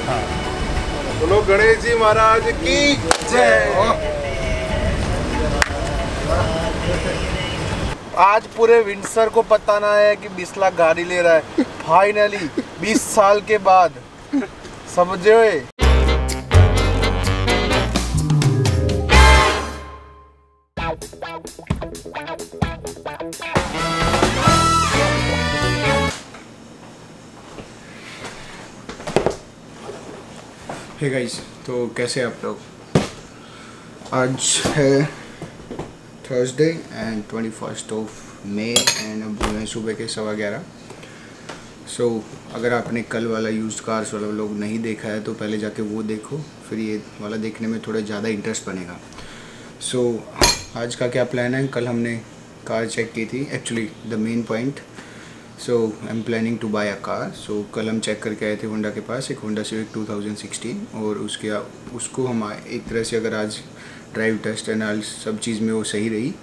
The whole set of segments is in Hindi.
बोलो गणेश जी महाराज की जय। आज पूरे विंडसर को पता ना है कि 20 लाख गाड़ी ले रहा है फाइनली 20 साल के बाद, समझे? हे गाइस, तो कैसे आप लोग? आज है Thursday and 21 of May and अब जो है सुबह के 11:15। सो अगर आपने कल वाला यूज्ड कार्स वाला लोग नहीं देखा है तो पहले जाके वो देखो, फिर ये वाला देखने में थोड़ा ज़्यादा इंटरेस्ट बनेगा। सो आज का क्या प्लान है? कल हमने कार चेक की थी, actually the main point. So I am planning to buy a car. So कल हम चेक करके आए थे होंडा के पास, एक होंडा सिविक 2016, और उसको हम एक तरह से अगर आज ड्राइव टेस्ट एंड ऑल सब चीज़ में वो सही रही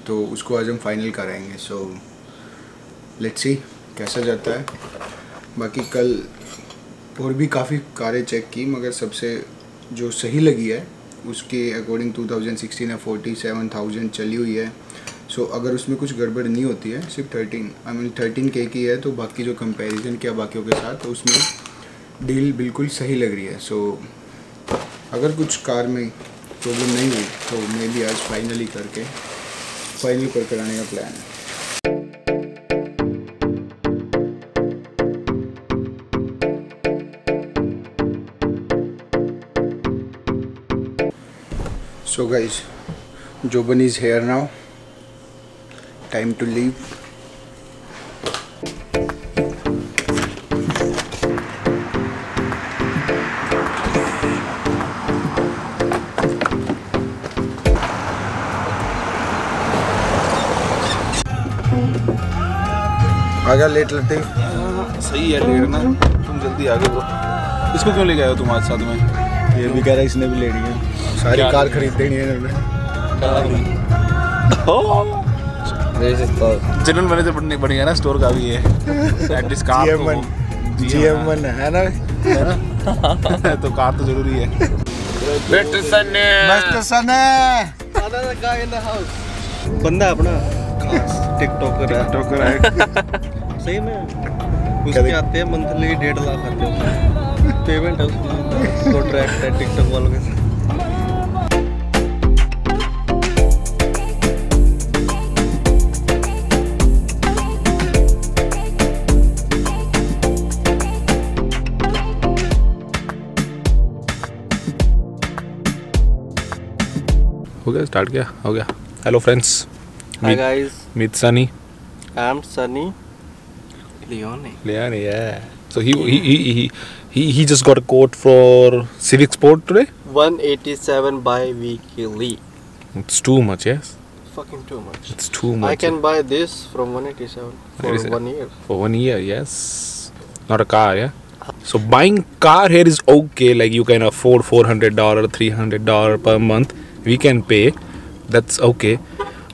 तो उसको आज हम फाइनल कराएंगे। सो लेट्स सी कैसा जाता है। बाकी कल और भी काफ़ी कारें चेक की, मगर सबसे जो सही लगी है उसके अकॉर्डिंग 2016 है 47,000 चली हुई है। सो अगर उसमें कुछ गड़बड़ नहीं होती है, सिर्फ 13K की है, तो बाकी जो कंपैरिजन किया बाकियों के साथ तो उसमें डील बिल्कुल सही लग रही है। सो अगर कुछ कार में प्रॉब्लम नहीं हुई तो मैं भी आज फाइनल कर आने का प्लान है। So guys, Joban is here now. Time to leave. आ गया लेट लट्टी? सही है लेट ना, तुम जल्दी आ गए तो। इसको क्यों ले गए हो तुम आज साथ में? ये भी कह रहा है इसने भी लेनी है, सारी कार खरीद देनी है इन्होंने। जनरल मैनेजर बढ़िया ना स्टोर का भी है। GM1 है ना? तो कार तो जरूरी है। बंदा अपना टिकटॉकर है। सही में उसके आते हैं मंथली 1.5 लाख आते हैं पेमेंट है उसकी, कॉन्ट्रैक्ट है टिकटॉक वालों के साथ। हो गया स्टार्ट, किया हो गया। Hello friends, Hi guys, meet Sunny. I'm Sunny Leone. Yeah. So he just got a quote for Civic Sport today. 187 bi-weekly. It's too much, yes. Fucking too much. It's too much. I can buy this from 187 for 1 year. For 1 year, yes. Not a car, yeah. So buying car here is okay. Like you can afford $400, $300 per month. We can pay. That's okay.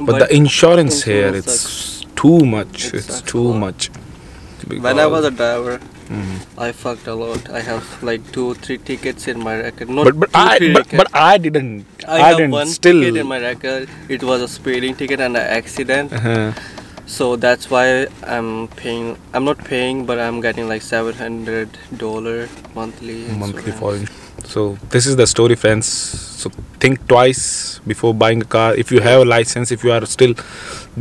But the insurance here, it's too much. It's too much. When I was a driver, I fucked a lot. I have like 2-3 tickets in my record. Not but I didn't. I have one ticket in my record. It was a speeding ticket and an accident. So that's why I'm paying. I'm not paying, but I'm getting like $700 monthly. Monthly for. So this is the story, friends. So think twice before buying a car. If you have a license, if you are still,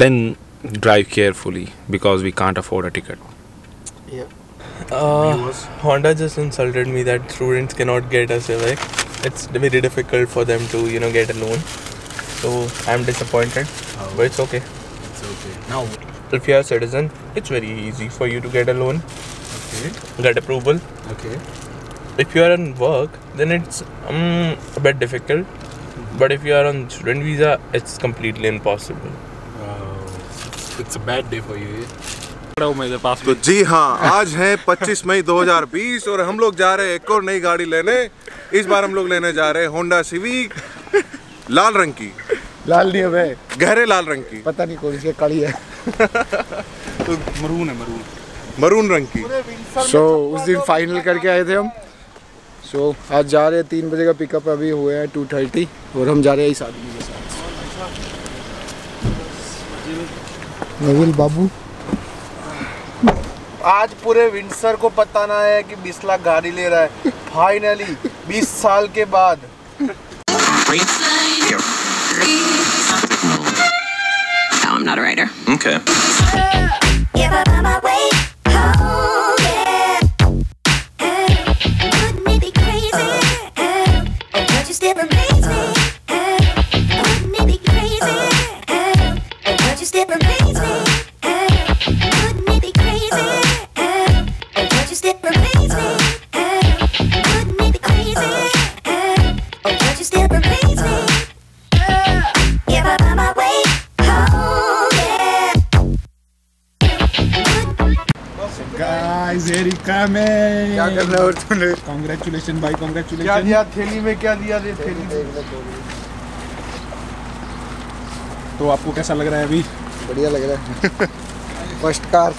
then drive carefully because we can't afford a ticket. Yeah. Honda just insulted me that students cannot get a Civic. It's very difficult for them to, get a loan. So I'm disappointed, but it's okay. It's okay. Now, if you're a citizen, it's very easy for you to get a loan. okay. Get approval. Okay. If you are on work, then it's a bit difficult. But if you are on student visa, it's completely impossible. It's a bad day for you. तो जी हाँ, आज है 25 मई 2020 और हम लोग जा रहे हैं एक और नई गाड़ी लेने। इस बार हम लोग लेने जा रहे हैं होंडा सिविक, लाल रंग की। लाल नहीं है भाई, गहरे लाल रंग की, पता नहीं कौन सी काली है। तो मरून है, मरून रंग की। सो उस दिन फाइनल करके आए थे हम सो आज जा रहे हैं 3 बजे का पिकअप अभी हुए हैं 2:30 और हम जा रहे हैं इस आदमी के साथ। नवील बाबू आज पूरे विंडसर को पता ना है कि 20 लाख गाड़ी ले रहा है फाइनली 20 साल के बाद। No, I'm not a writer. Okay. Give up on my way home, yeah. Wouldn't it be crazy? Oh, don't you still amaze me? Wouldn't it be crazy? Oh, don't you still amaze me? Wouldn't it be crazy? Oh, don't you still amaze me? Wouldn't it be crazy? Oh, don't you still amaze me? Give up on my way home, yeah. Guys, here he coming. क्या कर रहा है और तूने? Congratulations, भाई, क्या congratulations. दिया थैली में, क्या दिया रे थैली में? तो आपको कैसा लग रहा है अभी? बढ़िया लग रहा है। First car.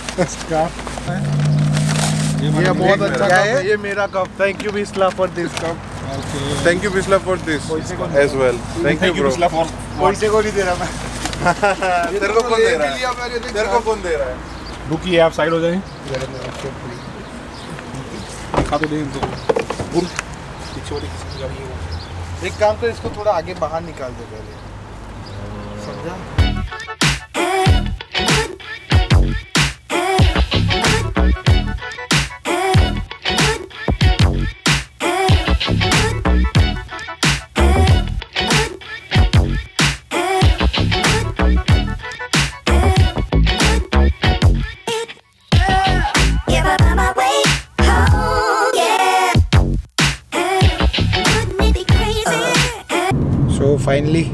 ये बहुत अच्छा कप है, ये मेरा cup. Thank you Bisla for this cup. Thank you Bisla for this as well. Thank you bro. पैसे को नहीं दे रहा मैं। तेरे को कौन दे रहा है? तेरे को कौन दे रहा है? रुकिए, आप साइड हो जाएं। दिखा तो दें इनको। पीछे वाली किसी की गाड़ी है वो। एक काम कर, इसको थोड़ा आगे बाहर निकाल दे पहले, समझा? Give up on my way home, yeah. Wouldn't it be crazy? So finally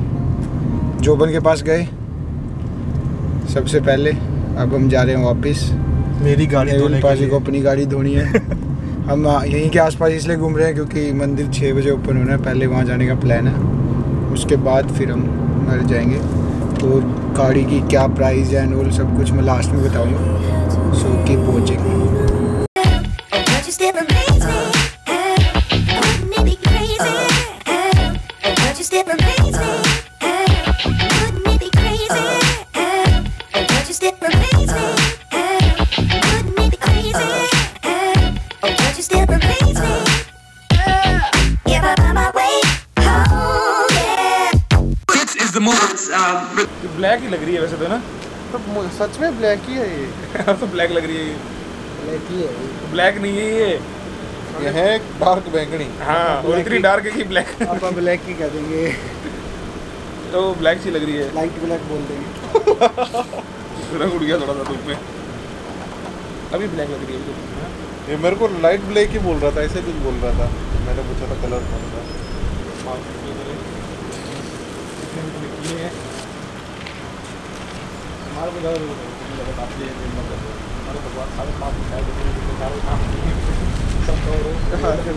जोबन के पास गए सबसे पहले। अब हम जा रहे हैं वापस। मेरी गाड़ी नेविल पाजी को अपनी गाड़ी धोनी है। हम यहीं के आसपास इसलिए घूम रहे हैं क्योंकि मंदिर 6 बजे ओपन होना है, पहले वहाँ जाने का प्लान है। उसके बाद फिर हम घर जाएंगे। तो गाड़ी की क्या प्राइस है एंड सब कुछ मैं लास्ट में बताऊँगा। So keep watching. Oh, don't you still amaze me? Wouldn't it be crazy? Oh, don't you still amaze me? Wouldn't it be crazy? Oh, don't you still amaze me? Wouldn't it be crazy? Oh, don't you still amaze me? Give up on my way home, yeah. This is the move. Black ही लग रही है वैसे तो ना। तो सच में ब्लैक ही है ये। अब तो ब्लैक लग रही है। ब्लैक नहीं है ये। ये है डार्क बैंगनी। हाँ, और इतनी डार्क है कि ब्लैक। आप ब्लैक ही कह देंगे, तो ब्लैक सी लग रही है। लाइट ब्लैक बोल देंगे। रंग उड़ गया थोड़ा सा धूप में। अभी ब्लैक लग रही है। ये मेरे को लाइट ब्लैक ही बोल रहा था, ऐसे कुछ बोल रहा था। मैंने पूछा था कलर कौन सा।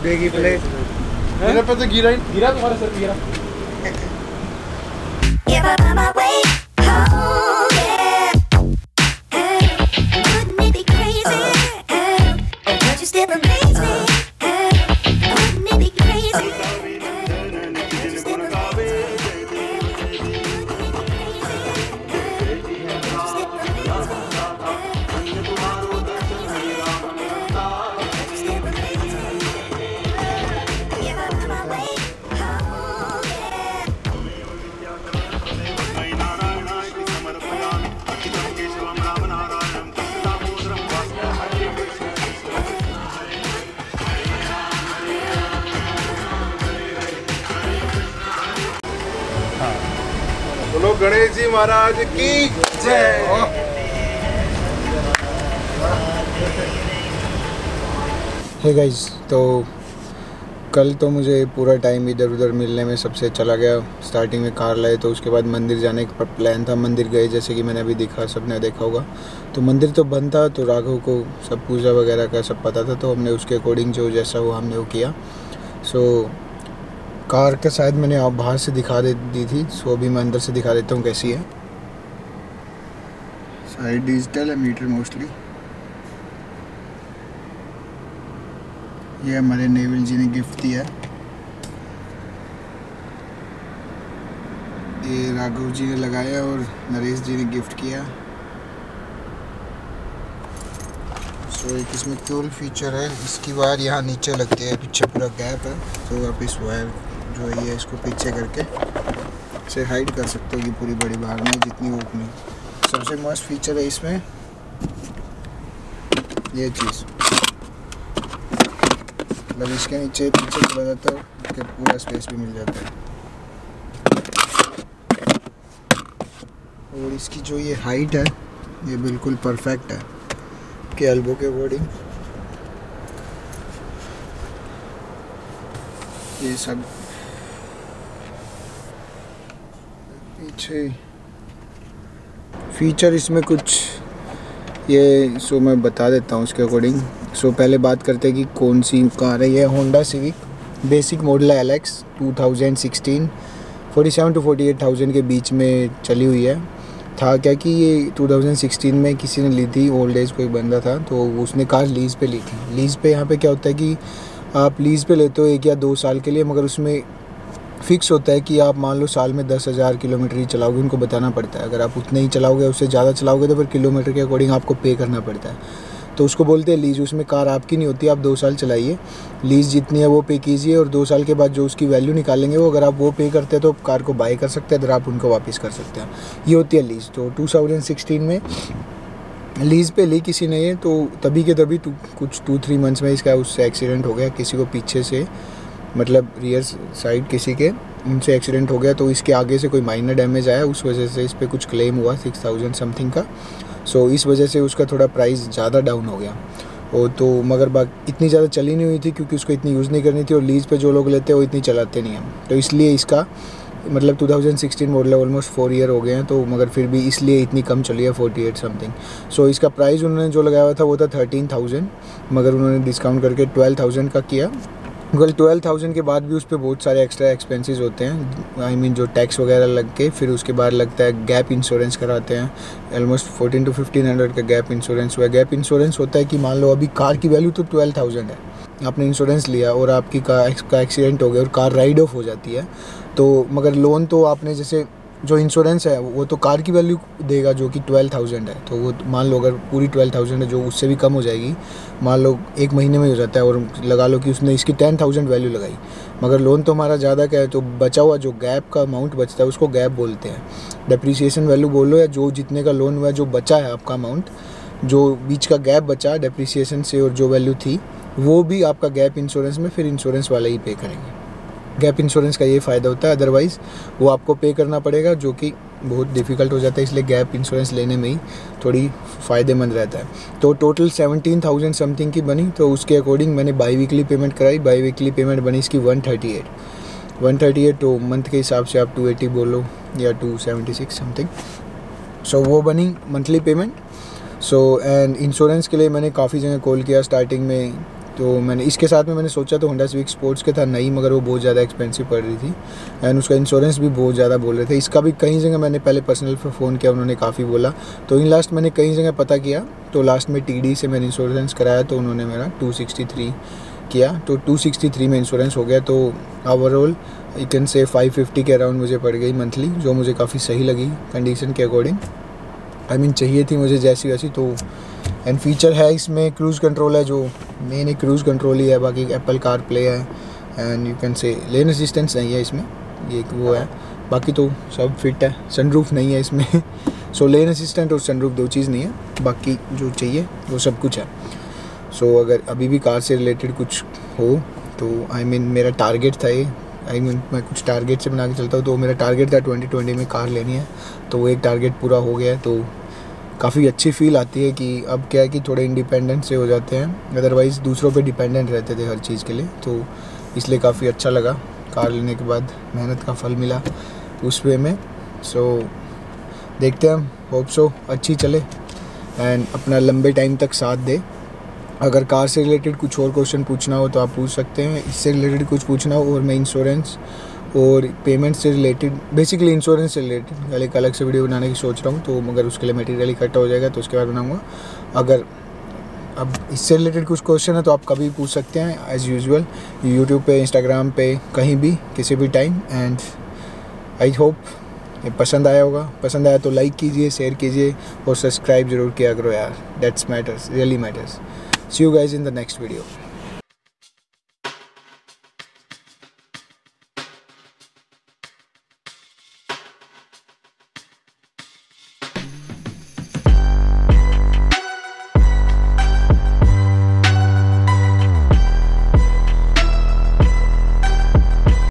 देगी प्लेट मेरे पे तो गिरा ही। गिरा तुम्हारे सर पे गिरा। Give up on my way home, yeah. Wouldn't it be crazy? Oh, don't you still amaze me? Wouldn't it be crazy? Don't you still amaze me? Give up on my way home, yeah. बोलो गणेश जी महाराज की जय। हे गाइस, तो कल तो मुझे पूरा टाइम इधर उधर मिलने में सबसे चला गया। स्टार्टिंग में कार लाए तो उसके बाद मंदिर जाने का प्लान था। मंदिर गए जैसे कि मैंने अभी देखा, सबने देखा होगा। तो मंदिर तो बंद था, तो राघव को सब पूजा वगैरह का सब पता था, तो हमने उसके अकॉर्डिंग जो जैसा हुआ हमने वो किया। सो कार के शायद मैंने आप बाहर से दिखा दी थी, सो अभी मैं अंदर से दिखा देता हूँ कैसी है। सारी डिजिटल है, मीटर मोस्टली। ये हमारे नेविल जी ने गिफ्ट दिया। ये राघव जी ने लगाया और नरेश जी ने गिफ्ट किया। सो एक इसमें कूल फीचर है, इसकी वायर यहाँ नीचे लगती है, पीछे पूरा गैप है, तो आप इस वायर जो है ये इसको पीछे करके इसे हाइड कर सकते हो कि पूरी बड़ी बाहर में जितनी ओपनिंग। सबसे मस्त फीचर है इसमें ये चीज़, मतलब इसके नीचे पीछे चला जाता है कि पूरा स्पेस भी मिल जाता है। और इसकी जो ये हाइट है ये बिल्कुल परफेक्ट है कि एल्बो के अकॉर्डिंग। ये सब पीछे फीचर इसमें कुछ ये सो मैं बता देता हूँ उसके अकॉर्डिंग। सो पहले बात करते हैं कि कौन सी कार है। ये होंडा सिविक बेसिक मॉडल है LX 2016, 47 to 48,000 के बीच में चली हुई है। था क्या कि ये 2016 में किसी ने ली थी, ओल्ड एज कोई बंदा था तो उसने कार लीज़ पे ली थी। लीज़ पे यहाँ पे क्या होता है कि आप लीज़ पे लेते हो 1 या 2 साल के लिए, मगर उसमें फ़िक्स होता है कि आप मान लो साल में 10,000 किलोमीटर ही चलाओगे, उनको बताना पड़ता है। अगर आप उतने ही चलाओगे, उससे ज़्यादा चलाओगे तो फिर किलोमीटर के अकॉर्डिंग आपको पे करना पड़ता है। तो उसको बोलते हैं लीज़। उसमें कार आपकी नहीं होती, आप 2 साल चलाइए, लीज़ जितनी है वो पे कीजिए और 2 साल के बाद जो उसकी वैल्यू निकालेंगे वो अगर आप वो पे करते हैं तो कार को बाय कर सकते हैं, अगर आप उनको वापस कर सकते हैं। ये होती है लीज़। तो 2016 में लीज़ पे ली किसी ने ये, तो तभी के तभी कुछ 2-3 मंथ्स में इसका उससे एक्सीडेंट हो गया। किसी को पीछे से मतलब रियर साइड किसी के उनसे एक्सीडेंट हो गया, तो इसके आगे से कोई माइनर डैमेज आया, उस वजह से इस पर कुछ क्लेम हुआ 6,000 समथिंग का। सो इस वजह से उसका थोड़ा प्राइस ज़्यादा डाउन हो गया। और तो मगर इतनी ज़्यादा चली नहीं हुई थी क्योंकि उसको इतनी यूज़ नहीं करनी थी, और लीज़ पे जो लोग लेते हैं वो इतनी चलाते नहीं हैं, तो इसलिए इसका मतलब 2016 मॉडल है, ऑलमोस्ट 4 ईयर हो गए हैं, तो मगर फिर भी इसलिए इतनी कम चली है 48 समथिंग। सो इसका प्राइस उन्होंने जो लगाया हुआ था वो था 13,000, मगर उन्होंने डिस्काउंट करके 12,000 का किया। गल 12,000 के बाद भी उस पर बहुत सारे एक्स्ट्रा एक्सपेंसेस होते हैं, आई मीन जो टैक्स वगैरह लग के, फिर उसके बाद लगता है गैप इंश्योरेंस कराते हैं, ऑलमोस्ट 1400 to 1500 का गैप इंश्योरेंस हुआ। गैप इंश्योरेंस होता है कि मान लो अभी कार की वैल्यू तो 12,000 है, आपने इंश्योरेंस लिया और आपकी कार का एक्सीडेंट हो गया और कार राइड ऑफ हो जाती है, तो मगर लोन तो आपने जैसे जो इंश्योरेंस है वो तो कार की वैल्यू देगा जो कि 12,000 है, तो वो मान लो अगर पूरी 12,000 है जो उससे भी कम हो जाएगी, मान लो 1 महीने में हो जाता है, और लगा लो कि उसने इसकी 10,000 वैल्यू लगाई, मगर लोन तो हमारा ज़्यादा क्या है, तो बचा हुआ जो गैप का अमाउंट बचता है उसको गैप बोलते हैं। डेप्रिसिएशन वैल्यू बोलो या जो जितने का लोन हुआ है, जो बचा है आपका अमाउंट, जो बीच का गैप बचा डेप्रिसिएशन से और जो वैल्यू थी, वो भी आपका गैप इंश्योरेंस में फिर इंश्योरेंस वाले ही पे करेंगे। गैप इंश्योरेंस का ये फ़ायदा होता है, अदरवाइज़ वो आपको पे करना पड़ेगा जो कि बहुत डिफ़िकल्ट हो जाता है, इसलिए गैप इंश्योरेंस लेने में ही थोड़ी फ़ायदेमंद रहता है। तो टोटल 17,000 समथिंग की बनी, तो उसके अकॉर्डिंग मैंने बाई वीकली पेमेंट कराई। बाई वीकली पेमेंट बनी इसकी 138, तो मंथ के हिसाब से आप 280 बोलो या 276 समथिंग। सो वो बनी monthly payment. So and insurance के लिए मैंने काफ़ी जगह कॉल किया स्टार्टिंग में, तो मैंने इसके साथ में मैंने सोचा तो होंडा सिविक स्पोर्ट्स के था नहीं, मगर वो बहुत ज़्यादा एक्सपेंसिव पड़ रही थी एंड उसका इंश्योरेंस भी बहुत ज़्यादा बोल रहे थे। इसका भी कई जगह मैंने पहले पर्सनल पे फ़ोन किया, उन्होंने काफ़ी बोला, तो इन लास्ट मैंने कई जगह पता किया, तो लास्ट में TD से मैंने इंश्योरेंस कराया, तो उन्होंने मेरा 263 किया, तो 263 में इंश्योरेंस हो गया। तो ओवरऑल यू कैन से 550 के अराउंड मुझे पड़ गई मंथली, जो मुझे काफ़ी सही लगी कंडीशन के अकॉर्डिंग, आई मीन चाहिए थी मुझे जैसी वैसी। तो एंड फीचर है इसमें क्रूज़ कंट्रोल है, जो मेन एक क्रूज़ कंट्रोल ही है, बाकी एप्पल कार प्ले है and you can say lane assistance नहीं है इसमें, ये एक वो है, बाकी तो सब फिट है। सनरूफ नहीं है इसमें सो लेन असिस्टेंट और सनरूफ 2 चीज़ नहीं है, बाकी जो चाहिए वो सब कुछ है। सो अगर अभी भी कार से रिलेटेड कुछ हो तो आई मीन मेरा टारगेट था ये, आई मीन मैं कुछ टारगेट से बना के चलता हूँ, तो मेरा टारगेट था 2020 में कार लेनी है, तो वो एक टारगेट पूरा हो गया है। तो काफ़ी अच्छी फील आती है कि अब क्या है कि थोड़े इंडिपेंडेंट से हो जाते हैं, अदरवाइज़ दूसरों पे डिपेंडेंट रहते थे हर चीज़ के लिए, तो इसलिए काफ़ी अच्छा लगा। कार लेने के बाद मेहनत का फल मिला उस वे में। सो देखते हैं, होप सो अच्छी चले एंड अपना लंबे टाइम तक साथ दे। अगर कार से रिलेटेड कुछ और क्वेश्चन पूछना हो तो आप पूछ सकते हैं, इससे रिलेटेड कुछ पूछना हो और मैं इंश्योरेंस और पेमेंट से रिलेटेड, बेसिकली इंश्योरेंस से रिलेटेड एक अलग से वीडियो बनाने की सोच रहा हूँ, तो मगर उसके लिए मटेरियल इकट्ठा हो जाएगा तो उसके बाद बनाऊँगा। अगर अब इससे रिलेटेड कुछ क्वेश्चन है तो आप कभी पूछ सकते हैं एज़ यूजुअल, यूट्यूब पे, इंस्टाग्राम पे, कहीं भी, किसी भी टाइम। एंड आई होप ये पसंद आया होगा। पसंद आया तो लाइक कीजिए, शेयर कीजिए और सब्सक्राइब ज़रूर किया करो यार, that's matters, really matters. See you guys in the next video.